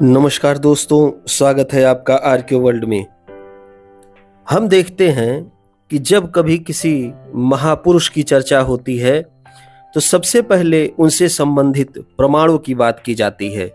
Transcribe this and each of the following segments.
नमस्कार दोस्तों, स्वागत है आपका आरके वर्ल्ड में। हम देखते हैं कि जब कभी किसी महापुरुष की चर्चा होती है तो सबसे पहले उनसे संबंधित प्रमाणों की बात की जाती है।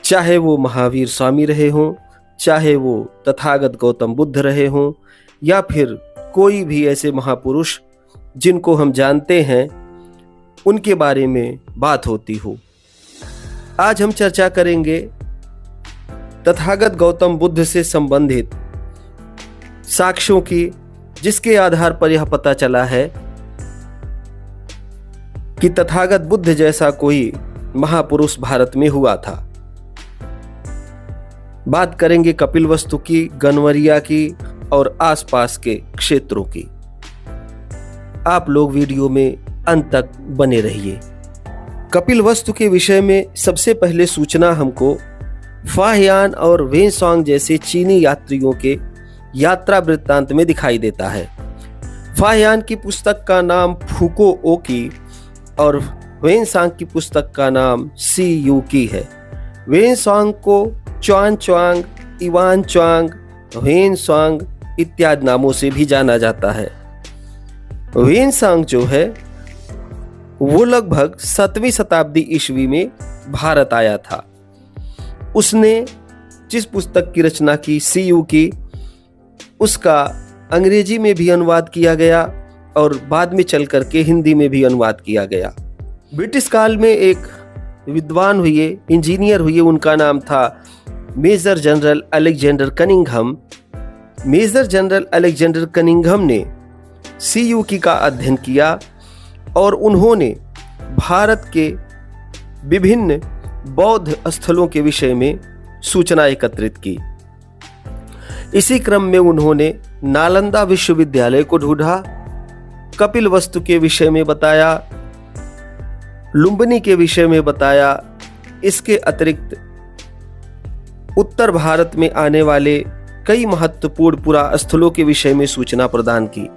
चाहे वो महावीर स्वामी रहे हों, चाहे वो तथागत गौतम बुद्ध रहे हों, या फिर कोई भी ऐसे महापुरुष जिनको हम जानते हैं उनके बारे में बात होती हो। आज हम चर्चा करेंगे तथागत गौतम बुद्ध से संबंधित साक्ष्यों की, जिसके आधार पर यह पता चला है कि तथागत बुद्ध जैसा कोई महापुरुष भारत में हुआ था। बात करेंगे कपिलवस्तु की, गनवरिया की और आसपास के क्षेत्रों की। आप लोग वीडियो में अंत तक बने रहिए। कपिलवस्तु के विषय में सबसे पहले सूचना हमको फाहियान और वेनसांग जैसे चीनी यात्रियों के यात्रा वृत्तांत में दिखाई देता है। फाहियान की पुस्तक का नाम फुको ओकी और वेनसांग की पुस्तक का नाम सी यू की है। वेनसांग को च्वान च्वांग, इवान च्वांग, वेनसांग इत्यादि नामों से भी जाना जाता है। वेनसांग जो है वो लगभग 7वीं शताब्दी ईस्वी में भारत आया था। उसने जिस पुस्तक की रचना की, सी यू की, उसका अंग्रेजी में भी अनुवाद किया गया और बाद में चल करके हिंदी में भी अनुवाद किया गया। ब्रिटिश काल में एक विद्वान हुए, इंजीनियर हुए, उनका नाम था major general Alexander Cunningham. Major general Alexander Cunningham ने सी यू की का अध्ययन किया और उन्होंने भारत के विभिन्न बौद्ध स्थलों के विषय में सूचना एकत्रित की। इसी क्रम में उन्होंने नालंदा विश्वविद्यालय को ढूंढा, कपिलवस्तु के विषय में बताया, लुम्बिनी के विषय में बताया। इसके अतिरिक्त उत्तर भारत में आने वाले कई महत्वपूर्ण पुरास्थलों के विषय में सूचना प्रदान की।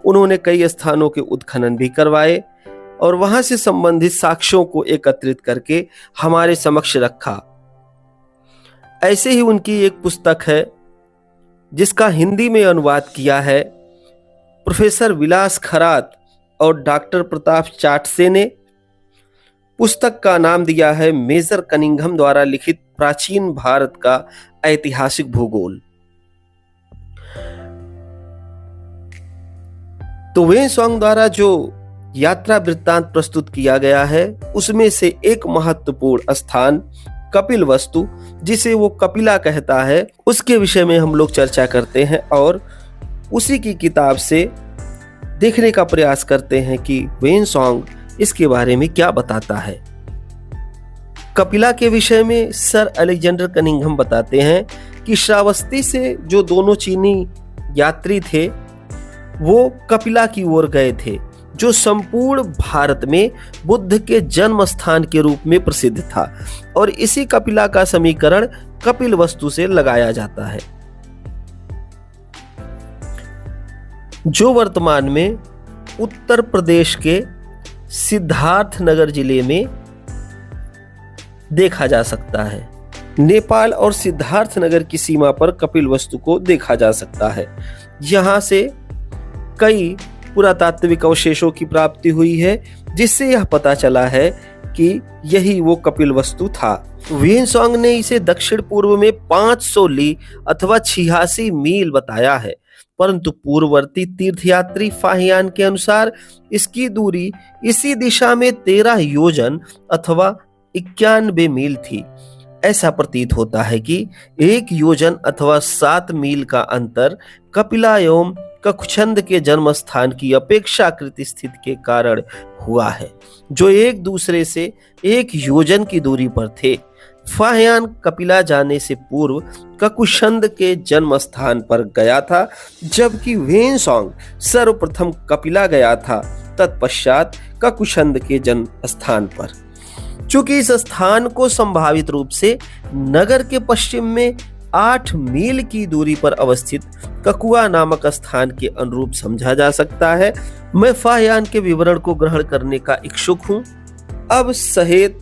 उन्होंने कई स्थानों के उत्खनन भी करवाए और वहां से संबंधित साक्ष्यों को एकत्रित करके हमारे समक्ष रखा। ऐसे ही उनकी एक पुस्तक है जिसका हिंदी में अनुवाद किया है प्रोफेसर विलास खरात और डॉक्टर प्रताप चाटसे ने। पुस्तक का नाम दिया है मेजर कनिंघम द्वारा लिखित प्राचीन भारत का ऐतिहासिक भूगोल। तो वेनसांग द्वारा जो यात्रा वृत्तांत प्रस्तुत किया गया है उसमें से एक महत्वपूर्ण स्थान कपिलवस्तु, जिसे वो कपिला कहता है, उसके विषय में हम लोग चर्चा करते हैं और उसी की किताब से देखने का प्रयास करते हैं कि वेनसांग इसके बारे में क्या बताता है। कपिला के विषय में सर अलेक्जेंडर कनिंघम बताते हैं कि श्रावस्ती से जो दोनों चीनी यात्री थे वो कपिला की ओर गए थे, जो संपूर्ण भारत में बुद्ध के जन्म स्थान के रूप में प्रसिद्ध था, और इसी कपिला का समीकरण कपिलवस्तु से लगाया जाता है, जो वर्तमान में उत्तर प्रदेश के सिद्धार्थनगर जिले में देखा जा सकता है। नेपाल और सिद्धार्थनगर की सीमा पर कपिलवस्तु को देखा जा सकता है। यहां से कई पुरातात्विक अवशेषों की प्राप्ति हुई है, जिससे यह पता चला है कि यही वो कपिलवस्तु था। वेनसांग ने इसे दक्षिण पूर्व में 500 ली अथवा 86 मील बताया है, परंतु पूर्ववर्ती तीर्थयात्री फाहियान के अनुसार इसकी दूरी इसी दिशा में 13 योजन अथवा 91 मील थी। ऐसा प्रतीत होता है कि 1 योजन अथवा 7 मील का अंतर कपिला एवं ककुछंद के जन्म स्थान की अपेक्षाकृत स्थिति के कारण हुआ है, जो एक दूसरे से 1 योजन की दूरी पर थे। फाहियान कपिला जाने से पूर्व ककुछंद के जन्म स्थान पर गया था, जबकि वेनसांग सर्वप्रथम कपिला गया था, तत्पश्चात ककुछंद के जन्म स्थान पर। चूंकि इस स्थान को संभावित रूप से नगर के पश्चिम में 8 मील की दूरी पर अवस्थित ककुआ नामक स्थान के अनुरूप समझा जा सकता है, मैं फाहियान के विवरण को ग्रहण करने का इच्छुक हूं। अब सहेत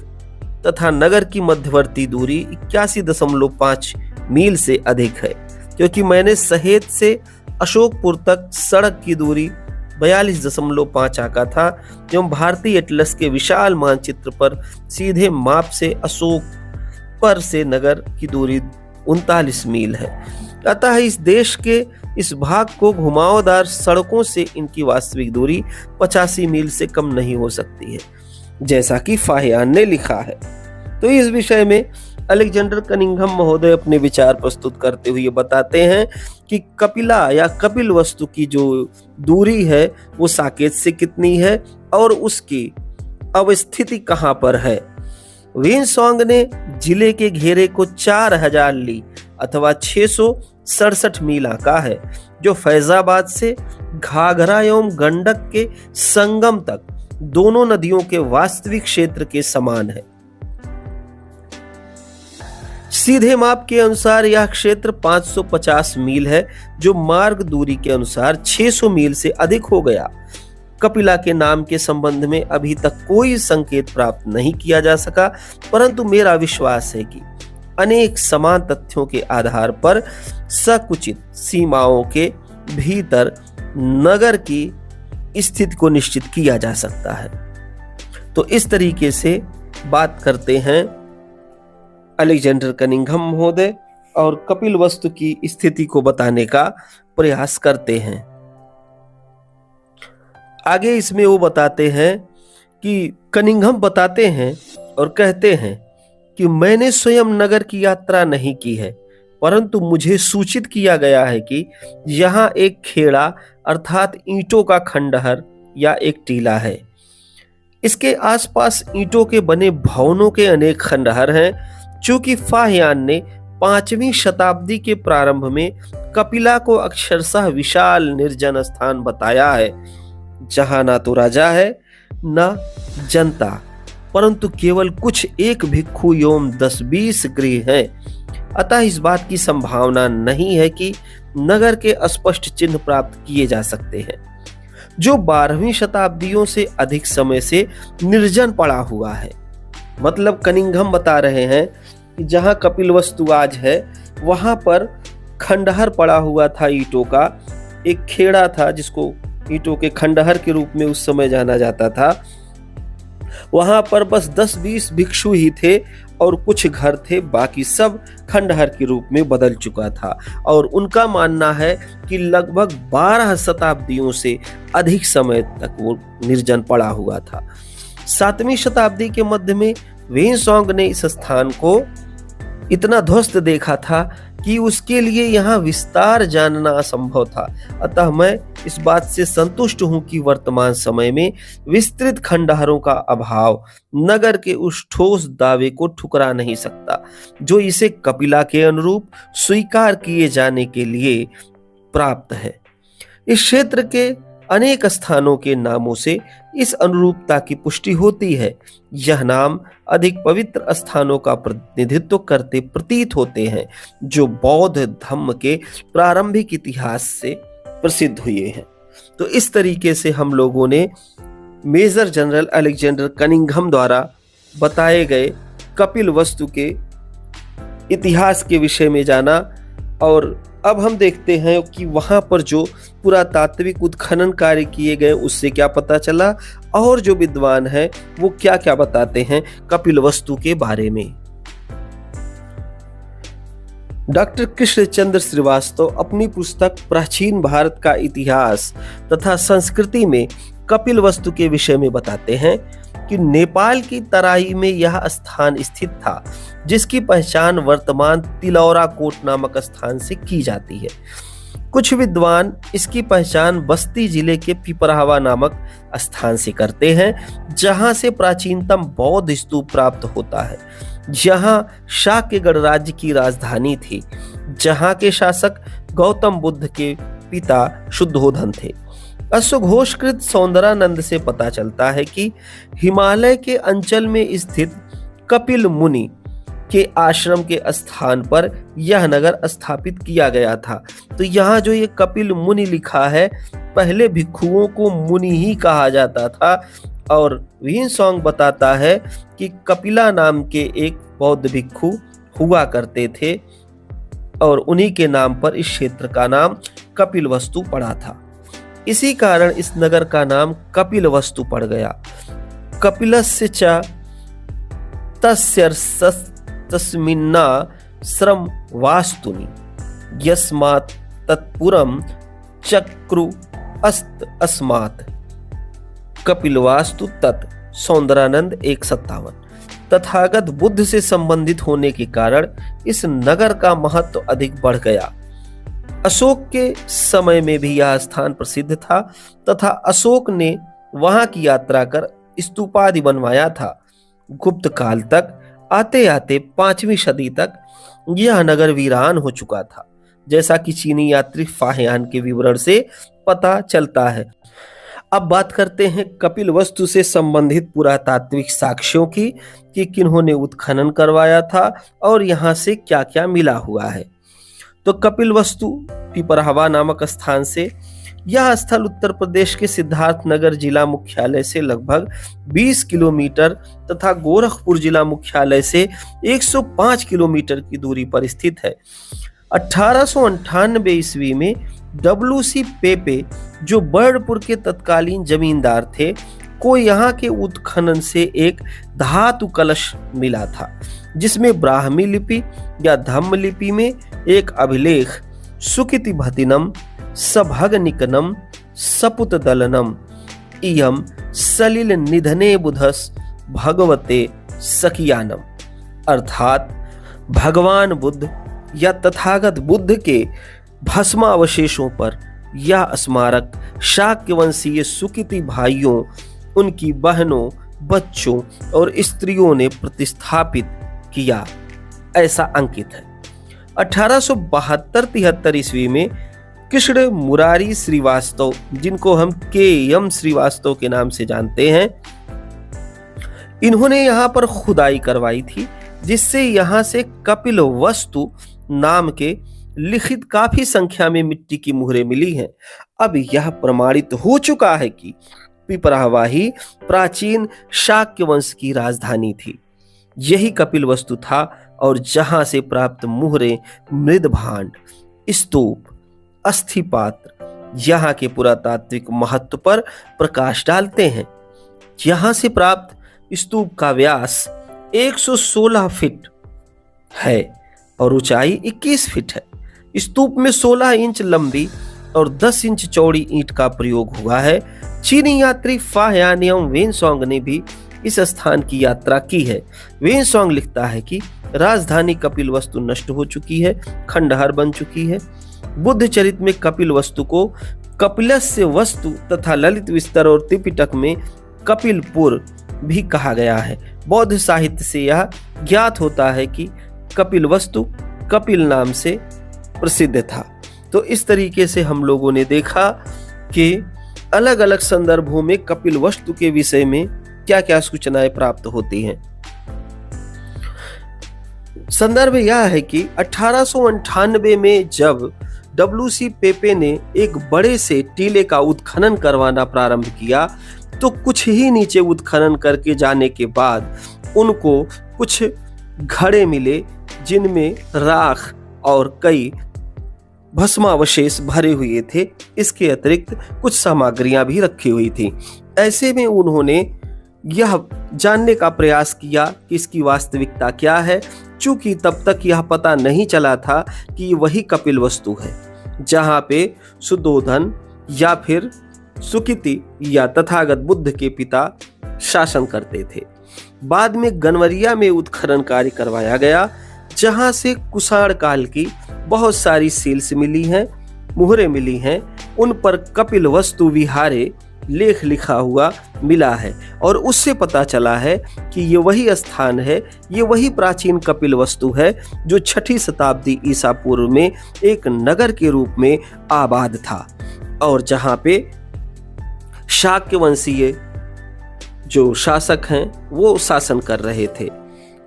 तथा नगर की मध्यवर्ती दूरी 81.5 मील से अधिक है, क्योंकि मैंने सहेत से अशोकपुर तक सड़क की दूरी 42.5 आंका था एवं भारतीय एटलस के विशाल मानचित्र पर सीधे माप से अशोक पर से नगर की दूरी 39 मील है। अतः इस देश के इस भाग को घुमावदार सड़कों से इनकी वास्तविक दूरी 85 मील से कम नहीं हो सकती है, जैसा कि फाहियान ने लिखा है। तो इस विषय में अलेक्जेंडर कनिंघम महोदय अपने विचार प्रस्तुत करते हुए बताते हैं कि कपिला या कपिल वस्तु की जो दूरी है वो साकेत से कितनी है और उसकी अवस्थिति कहां पर है। विंसोंग ने जिले के घेरे को 4000 ली अथवा 667 मील आंका है, जो फैजाबाद से घाघरा एवं गंडक के संगम तक दोनों नदियों के वास्तविक क्षेत्र के समान है। सीधे माप के अनुसार यह क्षेत्र 550 मील है, जो मार्ग दूरी के अनुसार 600 मील से अधिक हो गया। कपिला के नाम के संबंध में अभी तक कोई संकेत प्राप्त नहीं किया जा सका, परंतु मेरा विश्वास है कि अनेक समान तथ्यों के आधार पर सकुचित सीमाओं के भीतर नगर की स्थिति को निश्चित किया जा सकता है। तो इस तरीके से बात करते हैं अलेक्जेंडर कनिंघम महोदय और कपिल वस्तु की स्थिति को बताने का प्रयास करते हैं। आगे इसमें वो बताते हैं कि कनिंघम बताते हैं और कहते हैं कि मैंने स्वयं नगर की यात्रा नहीं की है, परंतु मुझे सूचित किया गया है कि यहाँ एक खेड़ा अर्थात ईंटों का खंडहर या एक टीला है। इसके आसपास ईंटों के बने भवनों के अनेक खंडहर हैं। चूंकि फाहियान ने 5वीं शताब्दी के प्रारंभ में कपिला को अक्षरशः विशाल निर्जन स्थान बताया है, जहां ना तो राजा है न जनता, परंतु केवल कुछ एक भिक्षु एवं 10-20 गृह हैं। अतः इस बात की संभावना नहीं है कि नगर के स्पष्ट चिन्ह प्राप्त किए जा सकते हैं, जो 12वीं शताब्दियों से अधिक समय से निर्जन पड़ा हुआ है। मतलब कनिंघम बता रहे हैं कि जहां कपिल वस्तु आज है वहां पर खंडहर पड़ा हुआ था ईंटों का, एक खेड़ा था जिसको ईंटों के खंडहर के रूप में उस समय जाना जाता था। वहां पर बस 10-20 भिक्षु ही थे और कुछ घर थे, बाकी सब खंडहर के रूप में बदल चुका था। और उनका मानना है कि लगभग 12 शताब्दियों से अधिक समय तक वो निर्जन पड़ा हुआ था। 7वीं शताब्दी के मध्य में वेनसोंग ने इस स्थान को इतना ध्वस्त देखा था कि उसके लिए यहाँ विस्तार जानना असंभव था। अतः मैं इस बात से संतुष्ट हूँ कि वर्तमान समय में विस्तृत खंडहरों का अभाव नगर के उस ठोस दावे को ठुकरा नहीं सकता, जो इसे कपिला के अनुरूप स्वीकार किए जाने के लिए प्राप्त है। इस क्षेत्र के अनेक स्थानों के नामों से इस अनुरूपता की पुष्टि होती है। यह नाम अधिक पवित्र स्थानों का प्रतिनिधित्व करते प्रतीत होते हैं, जो बौद्ध धर्म के प्रारंभिक इतिहास से प्रसिद्ध हुए हैं। तो इस तरीके से हम लोगों ने मेजर जनरल अलेक्जेंडर कनिंघम द्वारा बताए गए कपिल वस्तु के इतिहास के विषय में जाना। और अब हम देखते हैं कि वहां पर जो पुरातात्विक उत्खनन कार्य किए गए उससे क्या पता चला और जो विद्वान हैं वो क्या क्या बताते हैं कपिल वस्तु के बारे में। डॉक्टर कृष्णचंद्र श्रीवास्तव अपनी पुस्तक प्राचीन भारत का इतिहास तथा संस्कृति में कपिल वस्तु के विषय में बताते हैं कि नेपाल की तराई में यह स्थान स्थित था, जिसकी पहचान वर्तमान तिलौरा कोट नामक स्थान से की जाती है। कुछ विद्वान इसकी पहचान बस्ती जिले के पिपरावा नामक स्थान से करते हैं, जहां से प्राचीनतम बौद्ध स्तूप प्राप्त होता है। यहां शाक्यगढ़ राज्य की राजधानी थी, जहां के शासक गौतम बुद्ध के पिता शुद्धोधन थे। अश्वघोषकृत सौंदरानंद से पता चलता है कि हिमालय के अंचल में स्थित कपिल मुनि के आश्रम के स्थान पर यह नगर स्थापित किया गया था। तो यहाँ जो ये कपिल मुनि लिखा है, पहले भिक्षुओं को मुनि ही कहा जाता था और विनसोंग बताता है कि कपिला नाम के एक बौद्ध भिक्षु हुआ करते थे और उन्हीं के नाम पर इस क्षेत्र का नाम कपिलवस्तु पड़ा था। इसी कारण इस नगर का नाम कपिलवस्तु पड़ गया। कपिलस्य च तस्मिन्ना श्रम वास्तुनि यस्मात् तत्पुरम चक्रु अस्त अस्मात्। कपिलवास्तु तत् सौंदरानंद 157। तथागत बुद्ध से संबंधित होने के कारण इस नगर का महत्व अधिक बढ़ गया। अशोक के समय में भी यह स्थान प्रसिद्ध था तथा अशोक ने वहां की यात्रा कर स्तूपादि बनवाया था। गुप्त काल तक आते आते 5वीं सदी तक यह नगर वीरान हो चुका था, जैसा कि चीनी यात्री फाहियान के विवरण से पता चलता है। अब बात करते हैं कपिलवस्तु से संबंधित पुरातात्विक साक्ष्यों की कि किन्होंने उत्खनन करवाया था और यहाँ से क्या क्या मिला हुआ है। तो कपिलवस्तु पिपरहवा नामक स्थान से यह स्थल उत्तर प्रदेश के सिद्धार्थनगर जिला मुख्यालय से लगभग 20 किलोमीटर तथा गोरखपुर जिला मुख्यालय से 105 किलोमीटर की दूरी पर स्थित है। 1898 ईस्वी में WC पेपे, जो बर्डपुर के तत्कालीन जमींदार थे, को यहाँ के उत्खनन से एक धातु कलश मिला था, जिसमें ब्राह्मी लिपि या धम्म लिपि में एक अभिलेख सुकिति भतिनम सभगनिकनम सपुत दलनम इयम सलिल निधने बुधस भगवते सकियानम, अर्थात भगवान बुद्ध या तथागत बुद्ध के भस्मावशेषों पर यह स्मारक शाक्य वंशीय सुकिति भाइयों, उनकी बहनों, बच्चों और स्त्रियों ने प्रतिस्थापित किया, ऐसा अंकित है। 1872-73 ईस्वी में कृष्ण मुरारी श्रीवास्तव, जिनको हम KM श्रीवास्तव के नाम से जानते हैं, इन्होंने यहाँ पर खुदाई करवाई थी, जिससे यहाँ से कपिलवस्तु नाम के लिखित काफी संख्या में मिट्टी की मुहरें मिली हैं। अब यह प्रमाणित हो चुका है कि पिपराहवा ही प्राचीन शाक्य वंश की राजधानी थी। यही कपिलवस्तु था और जहां से प्राप्त मुहरें, मृदभांड, स्तूप, अस्थिपात्र यहाँ के पुरातात्विक महत्व पर प्रकाश डालते हैं। यहाँ से प्राप्त स्तूप का व्यास 116 फीट है और ऊंचाई 21 फीट है। स्तूप में 16 इंच लंबी और 10 इंच चौड़ी ईंट का प्रयोग हुआ है। चीनी यात्री फाहियान एवं वेनसोंग ने भी इस स्थान की यात्रा की है। वेनसोंग लिखता है कि राजधानी कपिलवस्तु नष्ट हो चुकी है, खंडहर बन चुकी है। बुद्ध चरित में कपिलवस्तु को कपिलस्य वस्तु तथा ललित विस्तर और त्रिपिटक में कपिलपुर भी कहा गया है। बौद्ध साहित्य से यह ज्ञात होता है कि कपिलवस्तु कपिल नाम से प्रसिद्ध था। तो इस तरीके से हम लोगों ने देखा कि अलग अलग संदर्भों में कपिलवस्तु के विषय में क्या क्या सूचनाएं प्राप्त होती हैं। संदर्भ यह है कि 1898 में जब WC पेपे ने एक बड़े से टीले का उत्खनन करवाना प्रारंभ किया, तो कुछ ही नीचे उत्खनन करके जाने के बाद उनको कुछ घड़े मिले, जिनमें राख और कई भस्मावशेष भरे हुए थे। इसके अतिरिक्त कुछ सामग्रियां भी रखी हुई थी। ऐसे में उन्होंने यह जानने का प्रयास किया कि इसकी वास्तविकता क्या है, चूंकि तब तक यह पता नहीं चला था कि वही कपिलवस्तु है जहां पे सुद्धोधन या फिर सुकिति या तथागत बुद्ध के पिता शासन करते थे। बाद में गनवरिया में उत्खनन कार्य करवाया गया, जहां से कुषाण काल की बहुत सारी सील्स मिली हैं, मुहरें मिली हैं। उन पर कपिलवस्तु विहारे लेख लिखा हुआ मिला है और उससे पता चला है कि ये वही स्थान है, ये वही प्राचीन कपिलवस्तु है जो 6ठी शताब्दी ईसा पूर्व में एक नगर के रूप में आबाद था और जहां पे शाक्य वंशीय जो शासक हैं वो शासन कर रहे थे।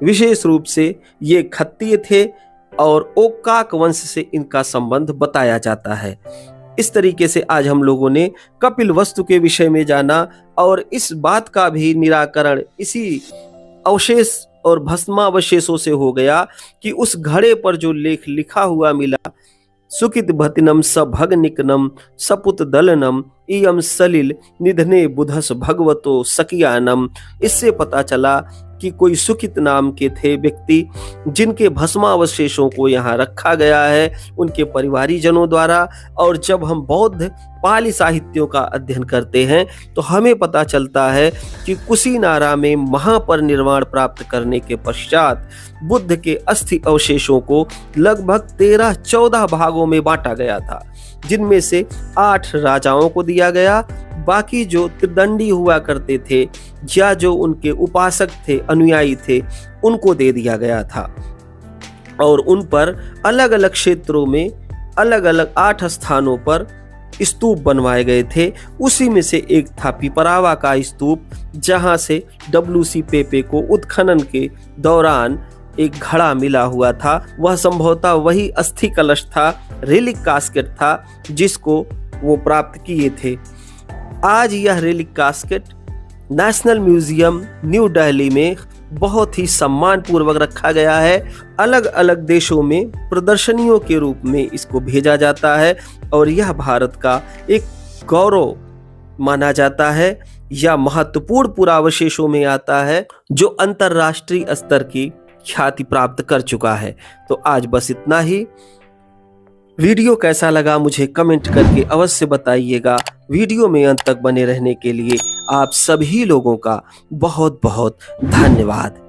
विशेष रूप से ये खत्तीय थे और ओक्काक वंश से इनका संबंध बताया जाता है। इस तरीके से आज हम लोगों ने कपिलवस्तु के विषय में जाना और इस बात का भी निराकरण इसी अवशेष और भस्मावशेषों से हो गया कि उस घड़े पर जो लेख लिखा हुआ मिला, सुकित भतिनम सभगनिकनम सपुत दलनम इयम सलिल निधने बुधस भगवतो सकियानम, इससे पता चला कि कोई सुकित नाम के थे व्यक्ति जिनके भस्मावशेषों को यहाँ रखा गया है उनके परिवारीजनों द्वारा। और जब हम बौद्ध पाली साहित्यों का अध्ययन करते हैं तो हमें पता चलता है कि कुशीनारा में महापरिनिर्वाण प्राप्त करने के पश्चात बुद्ध के अस्थि अवशेषों को लगभग 13-14 भागों में बांटा गया था, जिनमें से 8 राजाओं को दिया गया, बाकी जो त्रिदंडी हुआ करते थे या जो उनके उपासक थे, अनुयायी थे, उनको दे दिया गया था। और उन पर अलग अलग क्षेत्रों में अलग अलग 8 स्थानों पर स्तूप बनवाए गए थे। उसी में से एक था पिपरावा का स्तूप, जहां से WC पेपे को उत्खनन के दौरान एक घड़ा मिला हुआ था। वह संभवतः वही अस्थि कलश था, रेलिक कास्केट था, जिसको वो प्राप्त किए थे। आज यह relic casket national museum new Delhi में बहुत ही सम्मान पूर्वक रखा गया है। अलग अलग देशों में प्रदर्शनियों के रूप में इसको भेजा जाता है और यह भारत का एक गौरव माना जाता है या महत्वपूर्ण पुरावशेषों में आता है जो अंतर्राष्ट्रीय स्तर की ख्याति प्राप्त कर चुका है। तो आज बस इतना ही। वीडियो कैसा लगा मुझे कमेंट करके अवश्य बताइएगा। वीडियो में अंत तक बने रहने के लिए आप सभी लोगों का बहुत बहुत धन्यवाद।